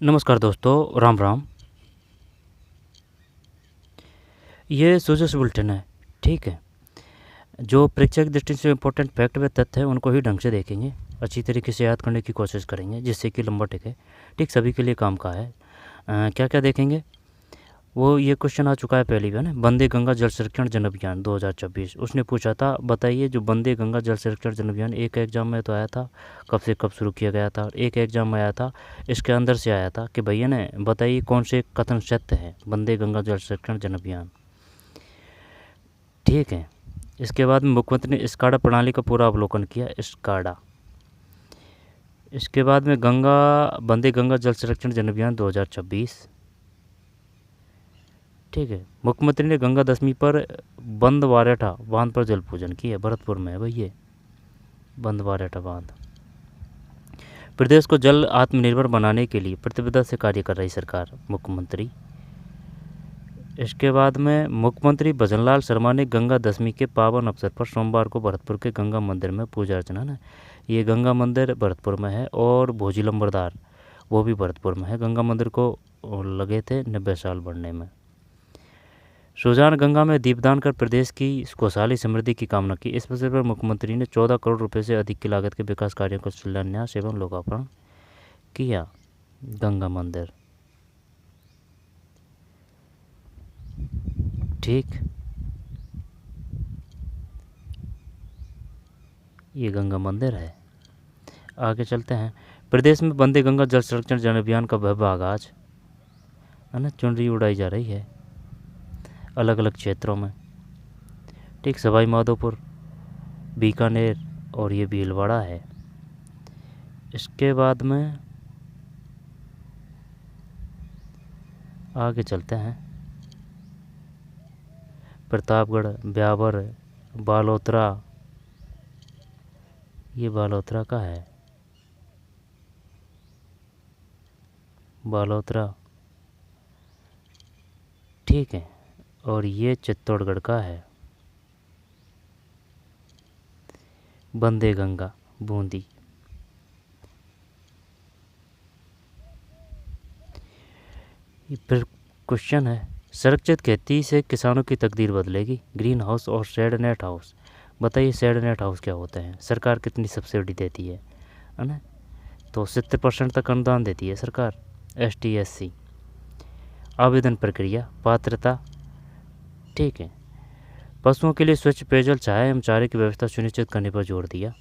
नमस्कार दोस्तों, राम राम। ये सोजस बुलेटिन है, ठीक है। जो परीक्षा की दृष्टि से इम्पोर्टेंट फैक्ट व तथ्य है उनको ही ढंग से देखेंगे, अच्छी तरीके से याद करने की कोशिश करेंगे जिससे कि लंबा टिके। ठीक सभी के लिए काम का है। क्या क्या देखेंगे, वो ये क्वेश्चन आ चुका है पहली बार ना, वंदे गंगा जल संरक्षण जन अभियान 2024। उसने पूछा था, बताइए जो वंदे गंगा जल संरक्षण जन अभियान एक एग्जाम में तो आया था, कब से कब शुरू किया गया था, और एक एग्जाम में आया था इसके अंदर से आया था कि भैया ने बताइए कौन से कथन सत्य है वंदे गंगा जल संरक्षण जन अभियान। ठीक है। इसके बाद में मुख्यमंत्री ने स्काडा प्रणाली का पूरा अवलोकन किया, स्काडा। इसके बाद में गंगा वंदे गंगा जल संरक्षण जन अभियान 2026। ठीक है। मुख्यमंत्री ने गंगा दशमी पर बंदवारेठा बांध पर जल पूजन किया, भरतपुर में है भाई ये बंदवारेठा बांध। प्रदेश को जल आत्मनिर्भर बनाने के लिए प्रतिबद्धता से कार्य कर रही सरकार, मुख्यमंत्री। इसके बाद में मुख्यमंत्री भजनलाल शर्मा ने गंगा दशमी के पावन अवसर पर सोमवार को भरतपुर के गंगा मंदिर में पूजा अर्चना ना, ये गंगा मंदिर भरतपुर में है, और भोजी लंबरदार वो भी भरतपुर में है। गंगा मंदिर को लगे थे 90 साल बढ़ने में। सुजान गंगा में दीपदान कर प्रदेश की खुशहाली समृद्धि की कामना की। इस अवसर पर मुख्यमंत्री ने 14 करोड़ रुपए से अधिक की लागत के विकास कार्यों का शिलान्यास एवं लोकार्पण किया। गंगा मंदिर, ठीक, ये गंगा मंदिर है। आगे चलते हैं। प्रदेश में वंदे गंगा जल संरक्षण जन अभियान का भव्य आगाज है ना, चुनरी उड़ाई जा रही है अलग अलग क्षेत्रों में। ठीक, सवाई माधोपुर, बीकानेर और ये भीलवाड़ा है। इसके बाद में आगे चलते हैं। प्रतापगढ़, ब्यावर, बालोतरा, ये बालोतरा का है, बालोतरा, ठीक है। और ये चित्तौड़गढ़ का है, वंदे गंगा बूंदी। फिर क्वेश्चन है, संरक्षित खेती से किसानों की तकदीर बदलेगी, ग्रीन हाउस और शेड नेट हाउस। बताइए शेड नेट हाउस क्या होते हैं, सरकार कितनी सब्सिडी देती है ना, तो 70% तक अनुदान देती है सरकार। ST SC। आवेदन प्रक्रिया, पात्रता, ठीक है। पशुओं के लिए स्वच्छ पेयजल, चाय एवं चारे की व्यवस्था सुनिश्चित करने पर जोर दिया।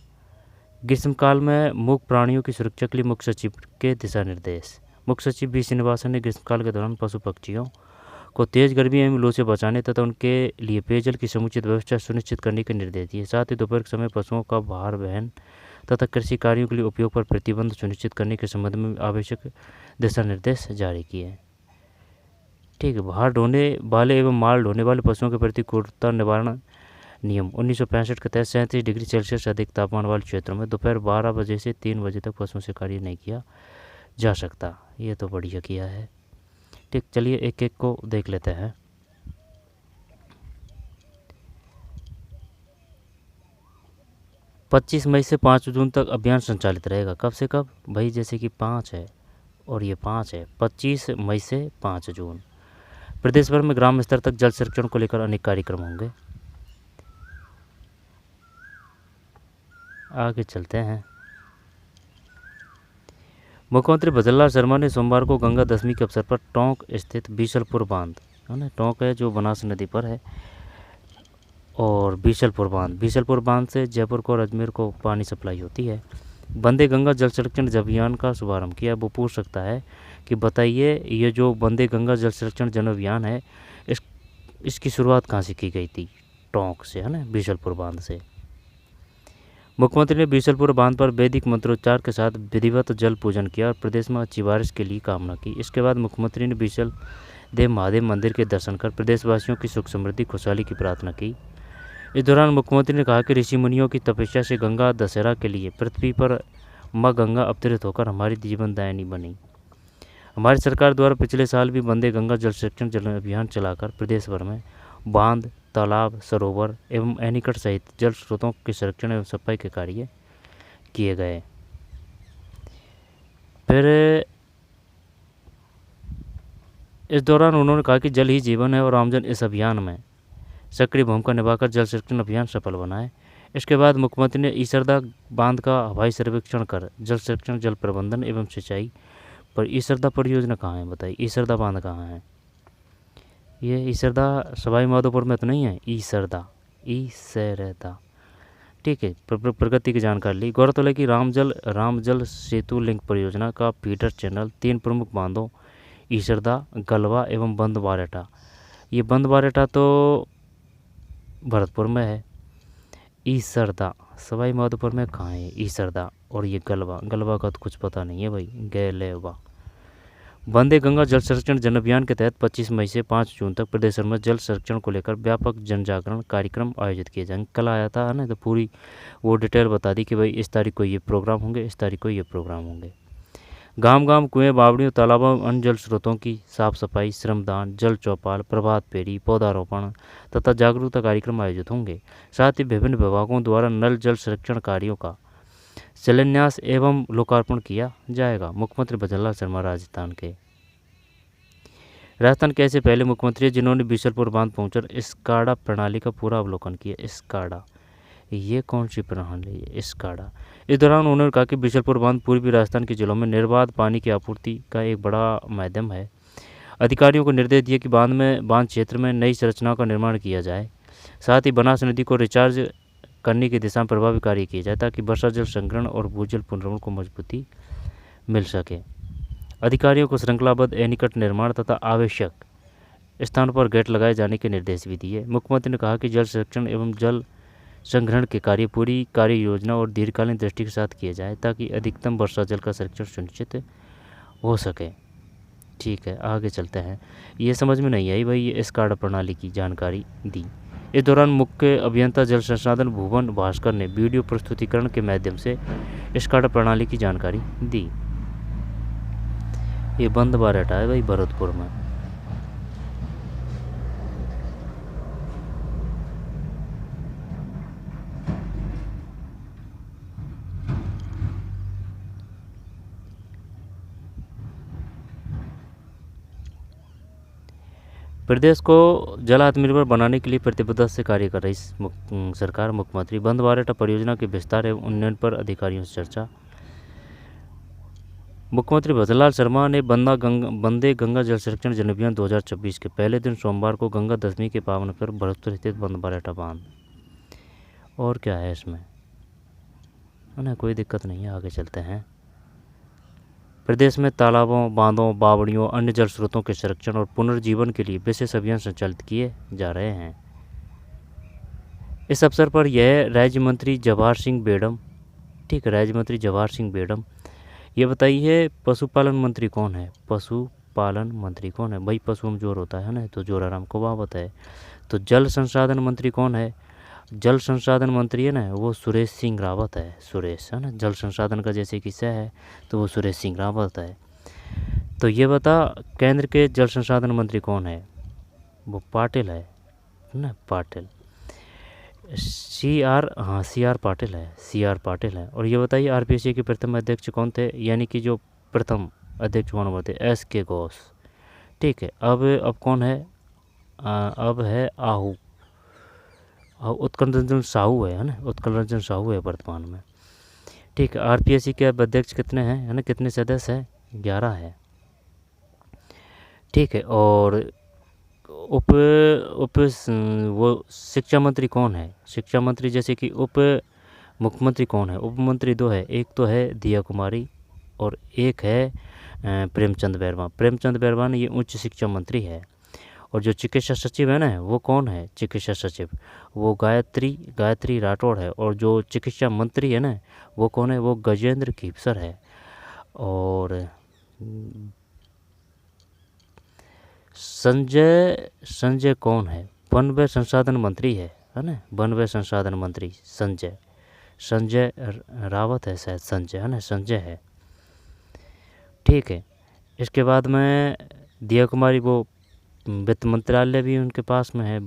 ग्रीष्मकाल में मूक प्राणियों की सुरक्षा के लिए मुख्य सचिव के दिशा निर्देश। मुख्य सचिव बी श्रीनिवासन ने ग्रीष्मकाल के दौरान पशु पक्षियों को तेज गर्मी एवं लू से बचाने तथा उनके लिए पेयजल की समुचित व्यवस्था सुनिश्चित करने के निर्देश दिए। साथ ही दोपहर के समय पशुओं का भार वहन तथा कृषि कार्यों के लिए उपयोग पर प्रतिबंध सुनिश्चित करने के संबंध में आवश्यक दिशा निर्देश जारी किए। ठीक है। भार ढोने वाले एवं माल ढोने वाले पशुओं के प्रति क्रूरता निवारण नियम 1965 के तहत 37 डिग्री सेल्सियस अधिक तापमान वाले क्षेत्रों में दोपहर 12 बजे से 3 बजे तक पशुओं से कार्य नहीं किया जा सकता। ये तो बढ़िया किया है। ठीक, चलिए एक एक को देख लेते हैं। पच्चीस मई से 5 जून तक अभियान संचालित रहेगा। कब से कब भाई, जैसे कि 5 है और ये 5 है, 25 मई से 5 जून। प्रदेश भर में ग्राम स्तर तक जल संरक्षण को लेकर अनेक कार्यक्रम होंगे। आगे चलते हैं। मुख्यमंत्री भजनलाल शर्मा ने सोमवार को गंगा दशमी के अवसर पर टोंक स्थित बीसलपुर बांध है ना, टोंक है जो बनास नदी पर है, और बीसलपुर बांध से जयपुर को और अजमेर को पानी सप्लाई होती है। वंदे गंगा जल संरक्षण अभियान का शुभारंभ किया। वो पूछ सकता है कि बताइए ये जो वंदे गंगा जल संरक्षण जन अभियान है, इसकी शुरुआत कहाँ से की गई थी, टोंक से है ना, बीसलपुर बांध से। मुख्यमंत्री ने बीसलपुर बांध पर वैदिक मंत्रोच्चार के साथ विधिवत जल पूजन किया और प्रदेश में अच्छी बारिश के लिए कामना की। इसके बाद मुख्यमंत्री ने बीसल देव महादेव मंदिर के दर्शन कर प्रदेशवासियों की सुख समृद्धि खुशहाली की प्रार्थना की। इस दौरान मुख्यमंत्री ने कहा कि ऋषि मुनियों की तपस्या से गंगा दशहरा के लिए पृथ्वी पर माँ गंगा अवतरित होकर हमारी जीवनदायिनी बनी। हमारी सरकार द्वारा पिछले साल भी वंदे गंगा जल संरक्षण जल अभियान चलाकर प्रदेश भर में बांध, तालाब, सरोवर एवं एनीकट सहित जल स्रोतों के संरक्षण एवं सफाई के कार्य किए गए। फिर इस दौरान उन्होंने कहा कि जल ही जीवन है और आमजन इस अभियान में सक्रिय भूमिका निभाकर जल संरक्षण अभियान सफल बनाए। इसके बाद मुख्यमंत्री ने ईसरदा बांध का हवाई सर्वेक्षण कर जल संरक्षण, जल प्रबंधन एवं सिंचाई पर ईसरदा परियोजना कहाँ है बताइए, ईसरदा बांध कहाँ है? ये ईसरदा सवाई माधोपुर में तो नहीं है, ईसरदा, ईसरदा। ठीक है, प्रगति की जानकारी ली। गौरतलब है कि रामजल सेतु लिंक परियोजना का फीडर चैनल 3 प्रमुख बांधों ईसरदा, गलवा एवं बंद बारेठा। ये बंद बारेठा तो भरतपुर में है। ईसरदा सवाई माधोपुर में कहाँ है ईसरदा? और ये गलवा का तो कुछ पता नहीं है भाई, गैलेवा। वंदे गंगा जल संरक्षण जन अभियान के तहत 25 मई से 5 जून तक प्रदेश भर में जल संरक्षण को लेकर व्यापक जन जागरण कार्यक्रम आयोजित किए जाएंगे। कल आया था है ना, तो पूरी वो डिटेल बता दी कि भाई इस तारीख को ये प्रोग्राम होंगे, इस तारीख को ये प्रोग्राम होंगे। गांव गांव कुएं, बावड़ियों, तालाबों, अन्य जल स्रोतों की साफ सफाई, श्रमदान, जल चौपाल, प्रभात फेरी, पौधारोपण तथा जागरूकता कार्यक्रम आयोजित होंगे। साथ ही विभिन्न विभागों द्वारा नल जल संरक्षण कार्यों का शिलान्यास एवं लोकार्पण किया जाएगा। मुख्यमंत्री भजनलाल शर्मा राजस्थान के ऐसे पहले मुख्यमंत्री जिन्होंने बीसलपुर बांध पहुंचकर स्काडा प्रणाली का पूरा अवलोकन किया। स्काडा, ये कौन सी प्रणाली है स्काडा? इस दौरान उन्होंने कहा कि बीसलपुर बांध पूर्वी राजस्थान के जिलों में निर्बाध पानी की आपूर्ति का एक बड़ा माध्यम है। अधिकारियों को निर्देश दिए कि बांध क्षेत्र में नई संरचनाओं का निर्माण किया जाए। साथ ही बनास नदी को रिचार्ज करने की दिशा में प्रभावी कार्य किया जाए ताकि वर्षा जल संग्रहण और भूजल पुनर्भरण को मजबूती मिल सके। अधिकारियों को श्रृंखलाबद्ध एनीकट निर्माण तथा आवश्यक स्थानों पर गेट लगाए जाने के निर्देश भी दिए। मुख्यमंत्री ने कहा कि जल संरक्षण एवं जल संग्रहण के कार्य पूरी कार्य योजना और दीर्घकालीन दृष्टि के साथ किए जाए ताकि अधिकतम वर्षा जल का संरक्षण सुनिश्चित हो सके। ठीक है, आगे चलते हैं। ये समझ में नहीं आई भाई, ये स्काडा प्रणाली की जानकारी दी। इस दौरान मुख्य अभियंता जल संसाधन भुवन भास्कर ने वीडियो प्रस्तुतिकरण के माध्यम से स्काडा प्रणाली की जानकारी दी। ये बंद बारेठा है भाई भरतपुर में। प्रदेश को जल आत्मनिर्भर बनाने के लिए प्रतिबद्धता से कार्य कर रही सरकार। मुख्यमंत्री बंद बारेठा परियोजना के विस्तार एवं उन्नयन पर अधिकारियों से चर्चा। मुख्यमंत्री भजनलाल शर्मा ने वंदे गंगा जल संरक्षण जन अभियान 2026 के पहले दिन सोमवार को गंगा दशमी के पावन पर भरतपुर स्थित बंद बारेठा बांध, और क्या है इसमें है ना, कोई दिक्कत नहीं है, आगे चलते हैं। प्रदेश में तालाबों, बांधों, बावड़ियों, अन्य जल स्रोतों के संरक्षण और पुनर्जीवन के लिए विशेष अभियान संचालित किए जा रहे हैं। इस अवसर पर यह राज्य मंत्री जवाहर सिंह बेडम, ठीक है, राज्य मंत्री जवाहर सिंह बेडम, ये बताइए पशुपालन मंत्री कौन है? पशुपालन मंत्री कौन है भाई? पशु में जोर होता है ना, तो जोराराम को कहावत है। तो जल संसाधन मंत्री कौन है? जल संसाधन मंत्री है ना, वो सुरेश सिंह रावत है। सुरेश है ना, जल संसाधन का जैसे किस्सा है तो वो सुरेश सिंह रावत है। तो ये बता केंद्र के जल संसाधन मंत्री कौन है? वो पाटिल है ना, पाटिल, सी आर पाटिल है, CR पाटिल है। और ये बताइए RPSC के प्रथम अध्यक्ष कौन थे, यानी कि जो प्रथम अध्यक्ष कौन हुए थे? SK घोष। ठीक है, अब कौन है? अब है उत्कल रंजन साहू है ना, उत्कल रंजन साहू है वर्तमान में। ठीक है, RPSC के अब अध्यक्ष कितने हैं, है ना, कितने सदस्य हैं? 11 है। ठीक है, और वो शिक्षा मंत्री कौन है? शिक्षा मंत्री जैसे कि उप मुख्यमंत्री कौन है? उप मंत्री 2 है, एक तो है दिया कुमारी और एक है प्रेमचंद बैरवा। प्रेमचंद बैरवा ये उच्च शिक्षा मंत्री है। और जो चिकित्सा सचिव है ना, वो कौन है? चिकित्सा सचिव वो गायत्री राठौड़ है। और जो चिकित्सा मंत्री है ना, वो कौन है? वो गजेंद्र खीपसर है। और संजय कौन है? वन व संसाधन मंत्री है ना, वन व संसाधन मंत्री संजय रावत है शायद, संजय है ना, संजय है। ठीक है, इसके बाद में दिया कुमारी, वो वित्त मंत्रालय भी उनके पास में है,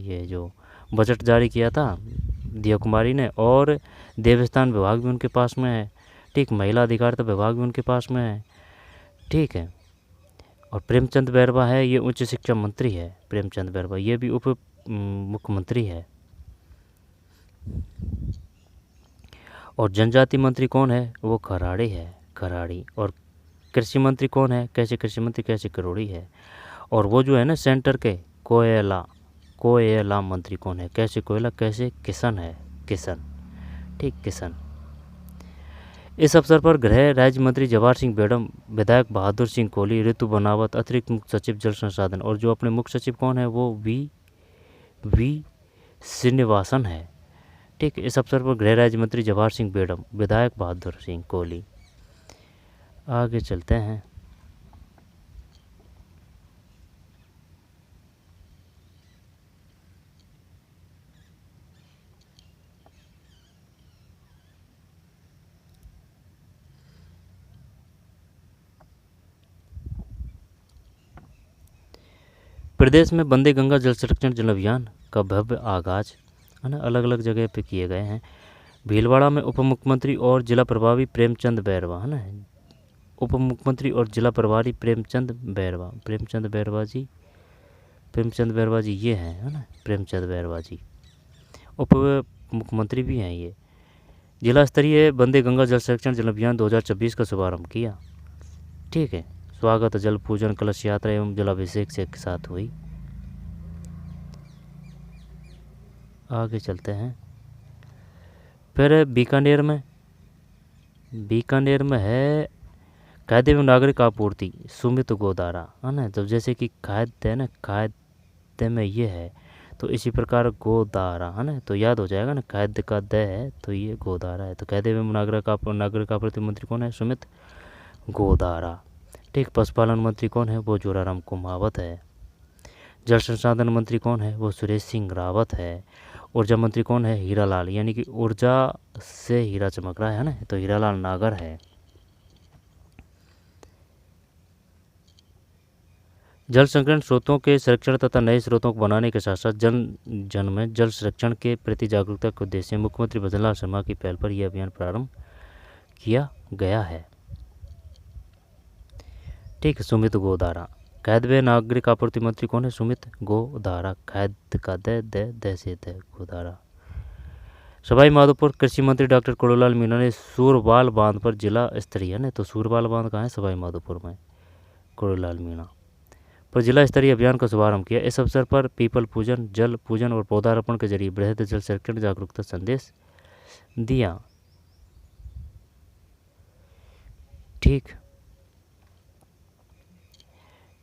ये जो बजट जारी किया था दिया कुमारी ने। और देवस्थान विभाग भी उनके पास में है। ठीक, महिला अधिकारिता विभाग भी उनके पास में है। ठीक है, और प्रेमचंद बैरवा है, ये उच्च शिक्षा मंत्री है। प्रेमचंद बैरवा ये भी उप मुख्यमंत्री है। और जनजाति मंत्री कौन है? वो खराड़ी है, खराड़ी। और कृषि मंत्री कौन है? कैसे कृषि मंत्री कैसे करोड़ी है। और वो जो है ना सेंटर के कोयला, कोयला मंत्री कौन है? कैसे कोयला, कैसे किशन है, किशन। ठीक, किशन। इस अवसर पर गृह राज्य मंत्री जवाहर सिंह बेडम, विधायक बहादुर सिंह कोहली, ऋतु बनावत, अतिरिक्त मुख्य सचिव जल संसाधन, और जो अपने मुख्य सचिव कौन है? वो वी श्रीनिवासन है। ठीक, इस अवसर पर गृह राज्य मंत्री जवाहर सिंह बेडम, विधायक बहादुर सिंह कोहली। आगे चलते हैं। प्रदेश में वंदे गंगा जल संरक्षण जल अभियान का भव्य आगाज है ना, अलग अलग जगह पे किए गए हैं। भीलवाड़ा में उप मुख्यमंत्री और जिला प्रभारी प्रेमचंद बैरवा है ना, उप मुख्यमंत्री और जिला प्रभारी प्रेमचंद बैरवा, प्रेमचंद बैरवा जी ये हैं है ना, प्रेमचंद बैरवा जी उप मुख्यमंत्री भी हैं। ये जिला स्तरीय वंदे गंगा जल संरक्षण जल अभियान 2026 का शुभारंभ किया। ठीक है, स्वागत जल पूजन कलश यात्रा एवं जलाभिषेक से के साथ हुई। आगे चलते हैं। फिर बीकानेर में है खाद्य एवं नागरिक आपूर्ति सुमित गोदारा है ना। जब जैसे कि खाद्य है ना, खाद्य में ये है तो इसी प्रकार गोदारा है ना, तो याद हो जाएगा ना, खाद्य का द है तो ये गोदारा है। तो खाद्य एवं नागरिक आपूर्ति मंत्री कौन है? सुमित गोदारा। ठीक, पशुपालन मंत्री कौन है? वो जोराराम कुमावत है। जल संसाधन मंत्री कौन है? वो सुरेश सिंह रावत है। ऊर्जा मंत्री कौन है? हीरालाल, यानी कि ऊर्जा से हीरा चमक रहा है ना, तो हीरालाल नागर है। जल संग्रहण स्रोतों के संरक्षण तथा नए स्रोतों को बनाने के साथ साथ जन में जल संरक्षण के प्रति जागरूकता के उद्देश्य से मुख्यमंत्री भजनलाल शर्मा की पहल पर यह अभियान प्रारंभ किया गया है। ठीक, सुमित गोदारा। खाद्य व नागरिक आपूर्ति मंत्री कौन है? सुमित गोदारा। खाद्य का द से द गोदारा। सवाई माधोपुर कृषि मंत्री डॉक्टर कोड़ूलाल मीणा ने सूरबाल बांध पर जिला स्तरीय है, तो सूरबाल बांध कहाँ है? सवाई माधोपुर में। कोड़ूलाल मीणा पर जिला स्तरीय अभियान का शुभारंभ किया। इस अवसर पर पीपल पूजन, जल पूजन और पौधारोपण के जरिए बृहद जल संरक्षण जागरूकता संदेश दिया। ठीक,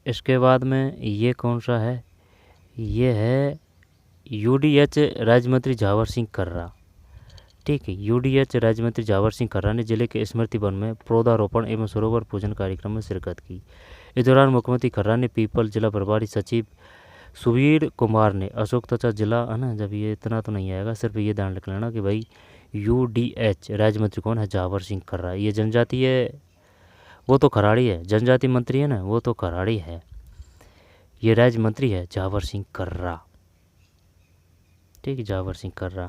इसके बाद में ये कौन सा है? ये है यूडीएच राज्य मंत्री झावर सिंह कर्रा। ठीक है, यूडीएच राज्य मंत्री झावर सिंह कर्रा ने जिले के स्मृति वन में पौधारोपण एवं सरोवर पूजन कार्यक्रम में शिरकत की। इस दौरान मुख्यमंत्री कर्रा ने पीपल जिला प्रभारी सचिव सुवीर कुमार ने अशोक तथा जिला है ना, जब ये इतना तो नहीं आएगा, सिर्फ ये ध्यान रख लेना कि भाई यूडीएच राज्य मंत्री कौन है? झावर सिंह कर्रा। ये जनजातीय वो तो खराड़ी है, जनजाति मंत्री है ना, वो तो खराड़ी है। ये राज्य मंत्री है झावर सिंह कर्रा। ठीक, झावर सिंह कर्रा।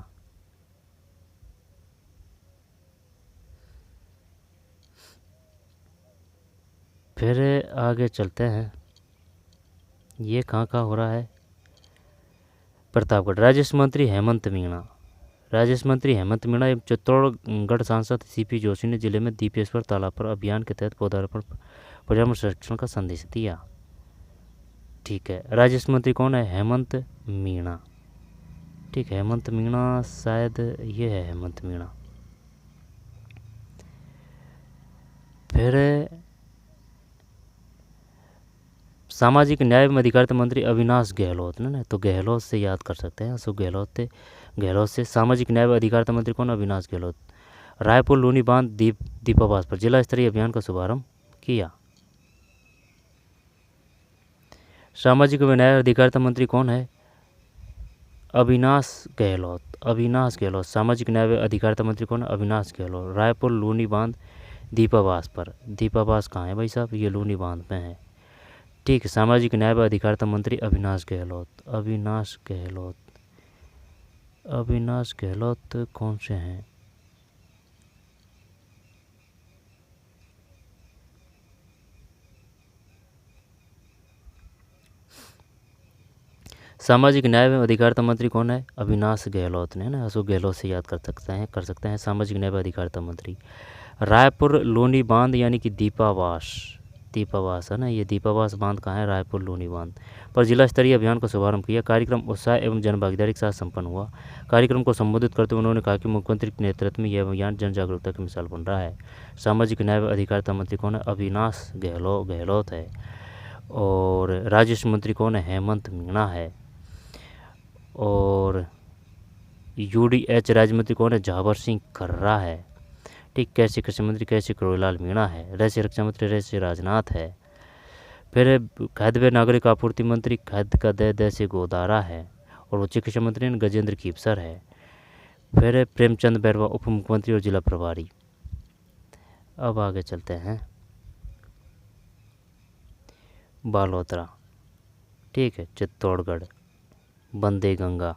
फिर आगे चलते हैं। ये कहाँ हो रहा है? प्रतापगढ़। राजस्व मंत्री हेमंत मीणा, राजस्व मंत्री हेमंत मीणा एवं चित्तौड़गढ़ सांसद सीपी जोशी ने जिले में दीपेश्वर तालाब पर अभियान के तहत पौधारोपण पर्यावरण संरक्षण का संदेश दिया। ठीक है, राजस्व मंत्री कौन है? हेमंत मीणा। ठीक, हेमंत मीणा शायद ये है हेमंत मीणा। फिर सामाजिक न्याय एवं अधिकारिता मंत्री अविनाश गहलोत ने, तो गहलोत से याद कर सकते हैं, सो गहलोत से। सामाजिक न्याय एवं अधिकारिता मंत्री कौन? अविनाश गहलोत। रायपुर लूनी बांध दीपावास पर जिला स्तरीय अभियान का शुभारंभ किया। सामाजिक व न्याय अधिकारिता मंत्री कौन है? अविनाश गहलोत। सामाजिक न्याय व अधिकारिता मंत्री कौन है? अविनाश गहलोत। रायपुर लूनी बांध दीपावास पर, दीपावास कहाँ है भाई साहब? ये लूनी बांध में है। ठीक, सामाजिक न्याय व अधिकारिता मंत्री अविनाश गहलोत कौन से हैं? सामाजिक न्याय एवं अधिकारिता मंत्री कौन है? अविनाश गहलोत ने, ना अशोक गहलोत से याद कर सकते हैं सामाजिक न्याय एवं अधिकारिता मंत्री। रायपुर लोनी बांध यानी कि दीपावास है ना, ये दीपावास बांध कहाँ है? रायपुर लोनी बांध पर जिला स्तरीय अभियान का शुभारंभ किया। कार्यक्रम उत्साह एवं जनभागीदारी के साथ संपन्न हुआ। कार्यक्रम को संबोधित करते हुए उन्होंने कहा कि मुख्यमंत्री के नेतृत्व में यह अभियान जन जागरूकता की मिसाल बन रहा है। सामाजिक न्याय एवं अधिकारिता मंत्री कौन है? अविनाश गहलोत है। और राजस्व मंत्री कौन है? हेमंत मीणा है। और UDH राज्य मंत्री कौन है? झावर सिंह खर्रा है। ठीक, कृषि मंत्री कृषि करोड़ीलाल मीणा है। रहस्य रक्षा मंत्री रहस्य राजनाथ है। फिर खाद्य व नागरिक आपूर्ति मंत्री खाद्य का दे से गोदारा है। और उच्च शिक्षा मंत्री गजेंद्र कीपसर है। फिर प्रेमचंद बैरवा उप मुख्यमंत्री और जिला प्रभारी। अब आगे चलते हैं, बालोतरा, ठीक है, चित्तौड़गढ़, बंदे गंगा।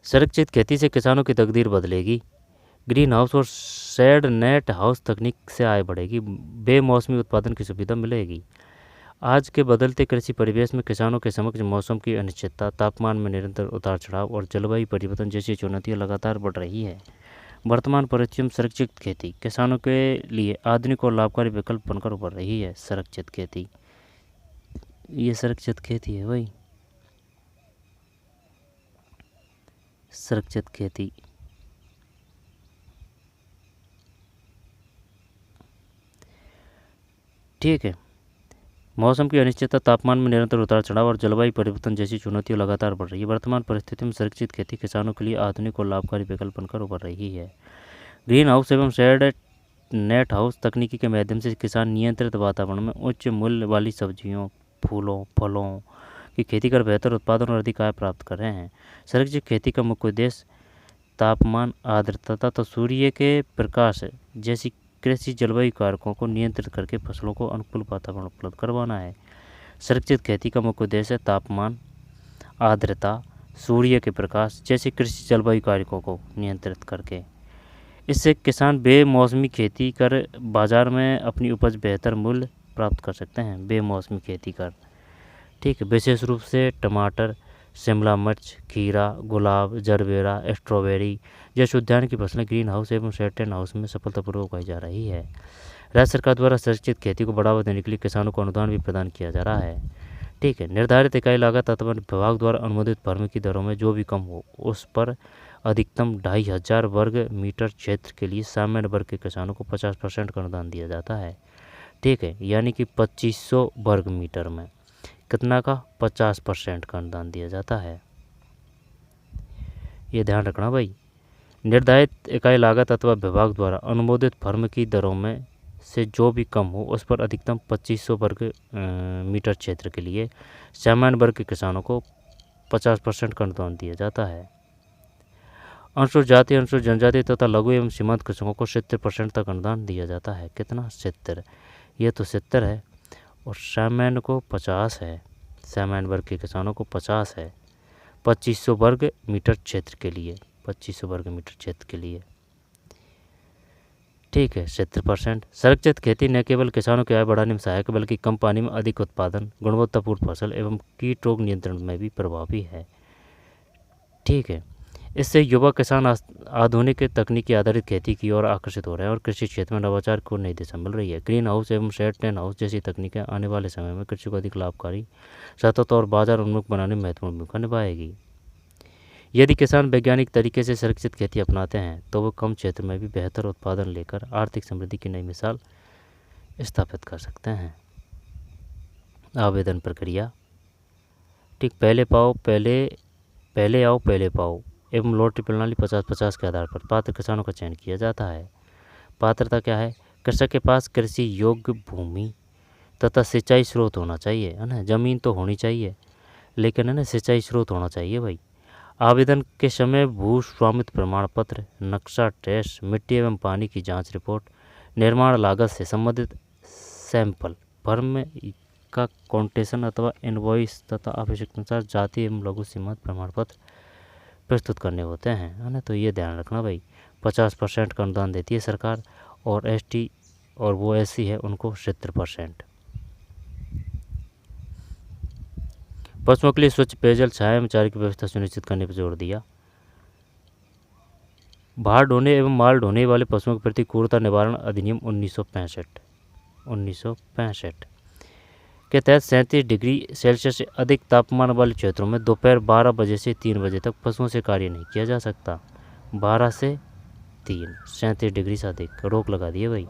संरक्षित खेती से किसानों की तकदीर बदलेगी। ग्रीन हाउस और शेड नेट हाउस तकनीक से आय बढ़ेगी। बेमौसमी उत्पादन की सुविधा मिलेगी। आज के बदलते कृषि परिवेश में किसानों के समक्ष मौसम की अनिश्चितता, तापमान में निरंतर उतार चढ़ाव और जलवायु परिवर्तन जैसी चुनौतियां लगातार बढ़ रही है। वर्तमान परिस्थितियों में संरक्षित खेती किसानों के लिए आधुनिक और लाभकारी विकल्प बनकर उभर रही है। संरक्षित खेती, ये संरक्षित खेती है भाई, संरक्षित खेती। ठीक है, मौसम की अनिश्चितता, तापमान में निरंतर उतार चढ़ाव और जलवायु परिवर्तन जैसी चुनौतियां लगातार बढ़ रही है। वर्तमान परिस्थिति में संरक्षित खेती किसानों के लिए आधुनिक और लाभकारी विकल्प बनकर उभर रही है। ग्रीन हाउस एवं शेड नेट हाउस तकनीकी के माध्यम से किसान नियंत्रित वातावरण में उच्च मूल्य वाली सब्जियों, फूलों, फलों की खेती कर बेहतर उत्पादन और अधिक आय प्राप्त कर रहे हैं। संरक्षित खेती का मुख्य उद्देश्य तापमान, आर्द्रता तथा सूर्य के प्रकाश जैसी कृषि जलवायु कारकों को नियंत्रित करके फसलों को अनुकूल वातावरण उपलब्ध करवाना है। संरक्षित खेती का मुख्य उद्देश्य तापमान, आर्द्रता, सूर्य के प्रकाश जैसे कृषि जलवायु कारकों को नियंत्रित करके, इससे किसान बेमौसमी खेती कर बाजार में अपनी उपज बेहतर मूल्य प्राप्त कर सकते हैं। बेमौसमी खेती कर, ठीक है, विशेष रूप से टमाटर, शिमला मिर्च, खीरा, गुलाब, जरबेरा, स्ट्रॉबेरी जैसे उद्यान की फसलें ग्रीन हाउस एवं शेड हाउस में सफलतापूर्वक उगाई जा रही है। राज्य सरकार द्वारा संरक्षित खेती को बढ़ावा देने के लिए किसानों को अनुदान भी प्रदान किया जा रहा है। ठीक है, निर्धारित इकाई लागत अथवा विभाग द्वारा अनुमोदित फर्म की दरों में जो भी कम हो उस पर अधिकतम 2500 वर्ग मीटर क्षेत्र के लिए सामान्य वर्ग के किसानों को 50% का अनुदान दिया जाता है। ठीक है, यानी कि 2500 वर्ग मीटर में कितना का? 50% का अनुदान दिया जाता है। ये ध्यान रखना भाई। निर्धारित इकाई लागत अथवा विभाग द्वारा अनुमोदित फर्म की दरों में से जो भी कम हो उस पर अधिकतम 2500 वर्ग मीटर क्षेत्र के लिए सामान्य वर्ग के किसानों को 50% का अनुदान दिया जाता है। अनुसूचित जाति, अनुसूचित जनजाति तथा लघु एवं सीमांत कृषकों को 70% तक अनुदान दिया जाता है। कितना? 70। ये तो 70 है और सामान्य को 50 है। सामान्य वर्ग के किसानों को 50 है 2500 वर्ग मीटर क्षेत्र के लिए, 2500 वर्ग मीटर क्षेत्र के लिए। ठीक है, 70%। संरक्षित खेती न केवल किसानों की आय बढ़ाने में सहायक बल्कि कम पानी में अधिक उत्पादन, गुणवत्तापूर्ण फसल एवं कीट रोग नियंत्रण में भी प्रभावी है। ठीक है, इससे युवा किसान आधुनिक तकनीकी आधारित खेती की ओर आकर्षित हो रहे हैं और कृषि क्षेत्र में नवाचार को नई दिशा मिल रही है। ग्रीन हाउस एवं शेड हाउस जैसी तकनीकें आने वाले समय में कृषि को अधिक लाभकारी, सतत और बाजार उन्मुख बनाने में महत्वपूर्ण भूमिका निभाएगी। यदि किसान वैज्ञानिक तरीके से संरक्षित खेती अपनाते हैं तो वो कम क्षेत्र में भी बेहतर उत्पादन लेकर आर्थिक समृद्धि की नई मिसाल स्थापित कर सकते हैं। आवेदन प्रक्रिया, ठीक, पहले आओ पहले पाओ एवं लॉटरी प्रणाली 50-50 के आधार पर पात्र किसानों का चयन किया जाता है। पात्रता क्या है? कृषक के पास कृषि योग्य भूमि तथा सिंचाई स्रोत होना चाहिए, है ना। ज़मीन तो होनी चाहिए लेकिन है ना सिंचाई स्रोत होना चाहिए भाई। आवेदन के समय भू स्वामित्व प्रमाण पत्र, नक्शा टेस्ट, मिट्टी एवं पानी की जांच रिपोर्ट, निर्माण लागत से संबंधित सैंपल, फर्म का कॉन्टेशन अथवा इनवॉइस तथा आवश्यकतानुसार जाति एवं लघु सीमांत प्रमाण पत्र प्रस्तुत करने होते हैं, है ना। तो ये ध्यान रखना भाई। 50% का अनुदान देती है सरकार और ST और वो SC है उनको 70%। पशुओं के लिए स्वच्छ पेयजल, छाया एवं चारे की व्यवस्था सुनिश्चित करने पर जोर दिया। भार ढोने एवं माल ढोने वाले पशुओं के प्रति क्रूरता निवारण अधिनियम 1965 के तहत 37 डिग्री सेल्सियस से अधिक तापमान वाले क्षेत्रों में दोपहर 12 बजे से 3 बजे तक पशुओं से कार्य नहीं किया जा सकता। 12 से 3, 37 डिग्री से अधिक रोक लगा दी है भाई।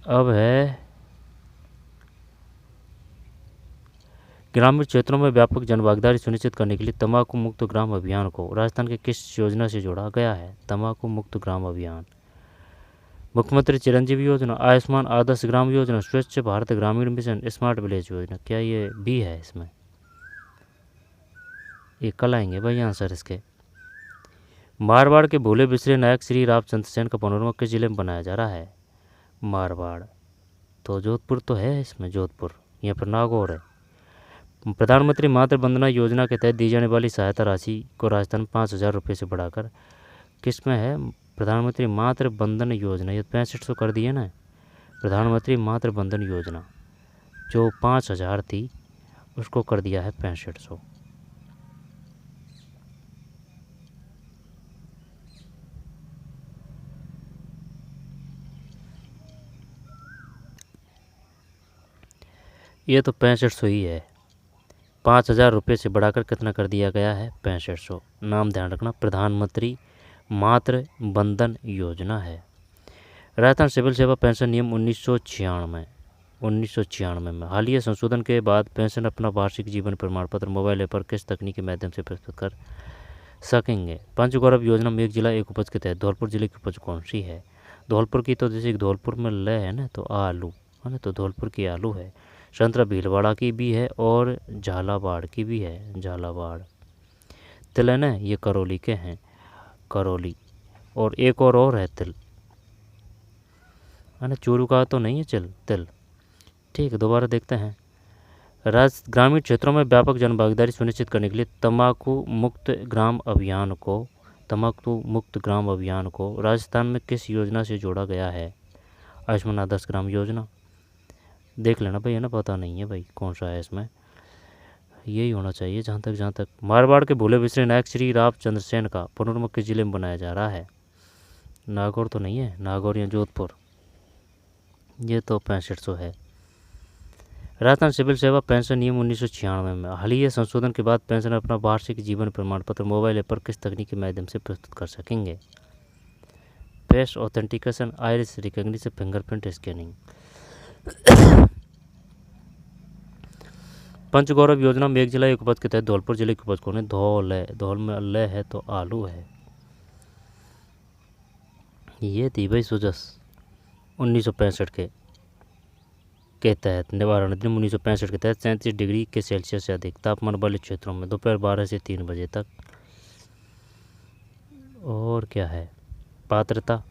अब है ग्रामीण क्षेत्रों में व्यापक जनभागीदारी सुनिश्चित करने के लिए तंबाकू मुक्त ग्राम अभियान को राजस्थान के किस योजना से जोड़ा गया है? तंबाकू मुक्त ग्राम अभियान। मुख्यमंत्री चिरंजीवी योजना, आयुष्मान आदर्श ग्राम योजना, स्वच्छ भारत ग्रामीण मिशन, स्मार्ट विलेज योजना। क्या ये बी है इसमें? ये कल आएंगे भाई आंसर इसके। मारवाड़ के भोले बिसरे नायक श्री रामचंद्र सेन का पुनर्जन्म किस जिले में बनाया जा रहा है? मारवाड़ तो जोधपुर तो है इसमें, जोधपुर। यहाँ पर नागौर है। प्रधानमंत्री मातृ वंदना योजना के तहत दी जाने वाली सहायता राशि को राजस्थान 5,000 रुपये से बढ़ाकर किस में है? प्रधानमंत्री मातृ वंदन योजना। ये 6500 कर दिए ना। प्रधानमंत्री मातृ वंदन योजना जो 5,000 थी उसको कर दिया है 6500। ये तो 6500 ही है। 5,000 रुपये से बढ़ाकर कितना कर दिया गया है? 6500। नाम ध्यान रखना, प्रधानमंत्री मातृ वंदन योजना है। राजस्थान सिविल सेवा पेंशन नियम 1996 में हालिया संशोधन के बाद पेंशन अपना वार्षिक जीवन प्रमाण पत्र मोबाइल ऐप पर किस तकनीक के माध्यम से प्रस्तुत कर सकेंगे? पंचगौरव योजना में एक जिला एक उपज के तहत धौलपुर जिले की उपज कौन सी है? धौलपुर की तो जैसे धौलपुर में ल है ना, तो आलू है ना, तो धौलपुर की आलू है। संतरा भीलवाड़ा की भी है और झालावाड़ की भी है, झालावाड़। तिल है ना, ये करौली के हैं, करौली। और एक और है तिल है ना, चूरू का तो नहीं है तिल। ठीक है, दोबारा देखते हैं। ग्रामीण क्षेत्रों में व्यापक जनभागीदारी सुनिश्चित करने के लिए तंबाकू मुक्त ग्राम अभियान को राजस्थान में किस योजना से जोड़ा गया है? आयुष्मान आदर्श ग्राम योजना। देख लेना भाई, है ना, पता नहीं है भाई कौन सा है इसमें, यही होना चाहिए जहाँ तक। मारवाड़ के भोले बिसरे नायक श्री रामचंद्र सेन का पुनर्जन्म किस जिले में बनाया जा रहा है? नागौर तो नहीं है, नागौर या जोधपुर। ये तो 6500 है। राजस्थान सिविल सेवा पेंशन नियम 1996 में हालिया संशोधन के बाद पेंशन अपना वार्षिक जीवन प्रमाण पत्र मोबाइल ऐप पर किस तकनीक के माध्यम से प्रस्तुत कर सकेंगे? Face authentication, iris recognition, fingerprint scanning. Panchgaurav Yojana में एक जिला एक उपज के तहत धौलपुर जिले की उपज कौन है? धौल है। धौल में अल्ले है तो आलू है। ये थी भाई सुजस 1965 के तहत निवारण अधिनियम 1965 के तहत 37 डिग्री के सेल्सियस से अधिक तापमान वाले क्षेत्रों में दोपहर 12 से 3 बजे तक। और क्या है? पात्रता,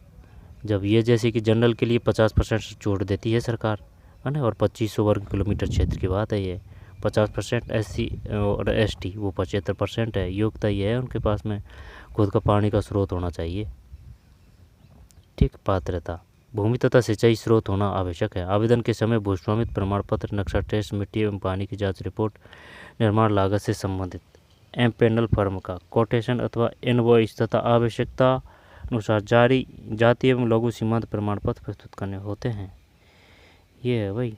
जब ये जैसे कि जनरल के लिए 50% छूट देती है सरकार, है ना, और 2500 वर्ग किलोमीटर क्षेत्र की बात है ये। 50% SC और ST वो 75% है। योग्यता ये है उनके पास में खुद का पानी का स्रोत होना चाहिए। ठीक, पात्रता, भूमि तथा सिंचाई स्रोत होना आवश्यक है। आवेदन के समय भूस्वामित्व प्रमाण पत्र, नक्शा टेस्ट, मिट्टी एवं पानी की जांच रिपोर्ट, निर्माण लागत से संबंधित एम्पेनल फर्म का कोटेशन अथवा इनवॉइस तथा आवश्यकता अनुसार जारी जाति एवं लघु सीमांत प्रमाण पत्र प्रस्तुत करने होते हैं। ये है भाई,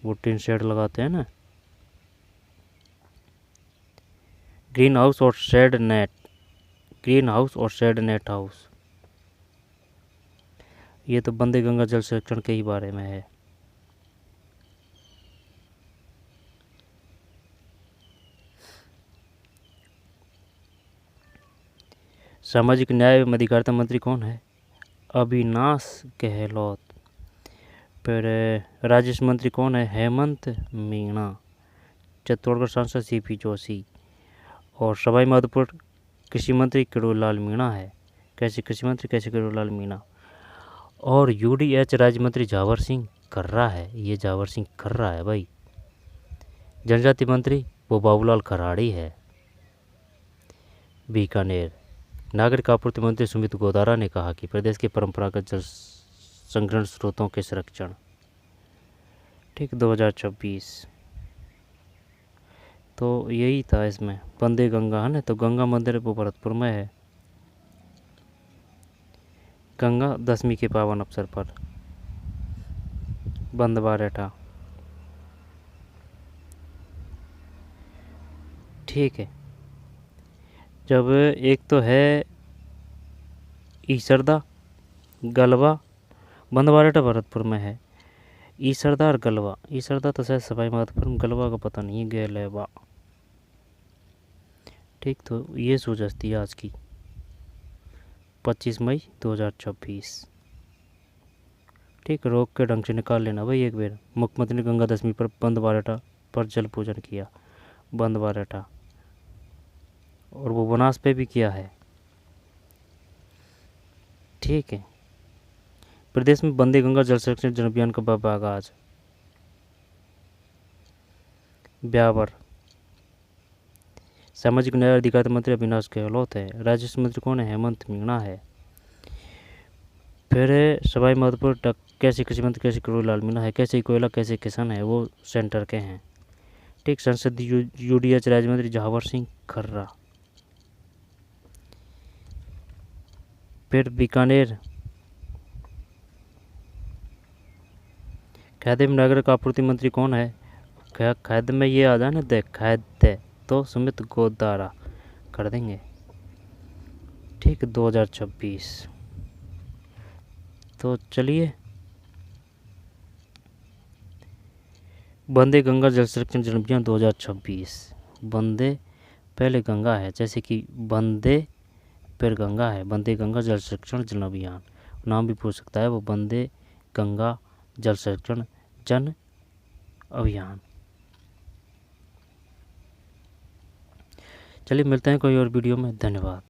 वो टिन शेड लगाते हैं ना। ग्रीन हाउस और शेड नेट हाउस, ये तो बंदे गंगा जल संरक्षण के ही बारे में है। सामाजिक न्याय एवं अधिकारिता मंत्री कौन है? अविनाश गहलोत। फिर राजस्व मंत्री कौन है? हेमंत मीणा। चित्तौड़गढ़ सांसद CP जोशी। और सवाई माधोपुर कृषि मंत्री किरोड़ीलाल मीणा है। कैसे कृषि मंत्री, कैसे किरोड़ीलाल मीणा। और UDH राज्य मंत्री जावर सिंह कर्रा है। ये जावर सिंह कर्रा है भाई। जनजाति मंत्री वो बाबूलाल खराड़ी है, बीकानेर। नागरिक आपूर्ति मंत्री सुमित गोदारा ने कहा कि प्रदेश के परंपरागत जल संग्रहण स्रोतों के संरक्षण। ठीक, 2026। तो यही था इसमें, वंदे गंगा है ना। तो गंगा मंदिर वो भरतपुर में है। गंगा दशमी के पावन अवसर पर बंदवा रहता। ठीक है। जब एक तो है ईसरदा, गलवा, बंदवा रहता भरतपुर में है। ईसरदा और गलवा, ईसरदा तो शायद सवाई माधोपुर, गलवा का पता नहीं, गलवा। ठीक, तो ये सूझ थी आज की 25 मई 2026। ठीक, रोक के ढंग से निकाल लेना भाई एक बार। मुख्यमंत्री ने गंगा दशमी पर बंदवारेठा पर जल पूजन किया, बंदवारेठा, और वो बनास पे भी किया है। ठीक है। प्रदेश में वंदे गंगा जल संरक्षण जन अभियान का कब आगाज? ब्यावर। सामाजिक न्याय और अधिकारिता मंत्री अविनाश गहलोत है। राजस्व मंत्री कौन है? हेमंत मीणा है। फिर सवाई माधोपुर कैसे कृषि मंत्री कैसे करोड़ीलाल मीणा है। कैसे कोयला कैसे किसान है, वो सेंटर के हैं। ठीक, संसदीय यूडीएच राज्य मंत्री जहावर सिंह खर्रा। फिर बीकानेर खाद्य एवं नागरिक आपूर्ति मंत्री कौन है? खाद्य में ये आ जाए ना, दे खाद्य, तो सुमित गोदारा कर देंगे। ठीक, 2026। तो चलिए, वंदे गंगा जल संरक्षण जन अभियान 2026। वंदे पहले गंगा है, जैसे कि वंदे फिर गंगा है, वंदे गंगा जल संरक्षण जन अभियान। नाम भी पूछ सकता है वो, वंदे गंगा जल संरक्षण जन अभियान। चलिए मिलते हैं कोई और वीडियो में। धन्यवाद।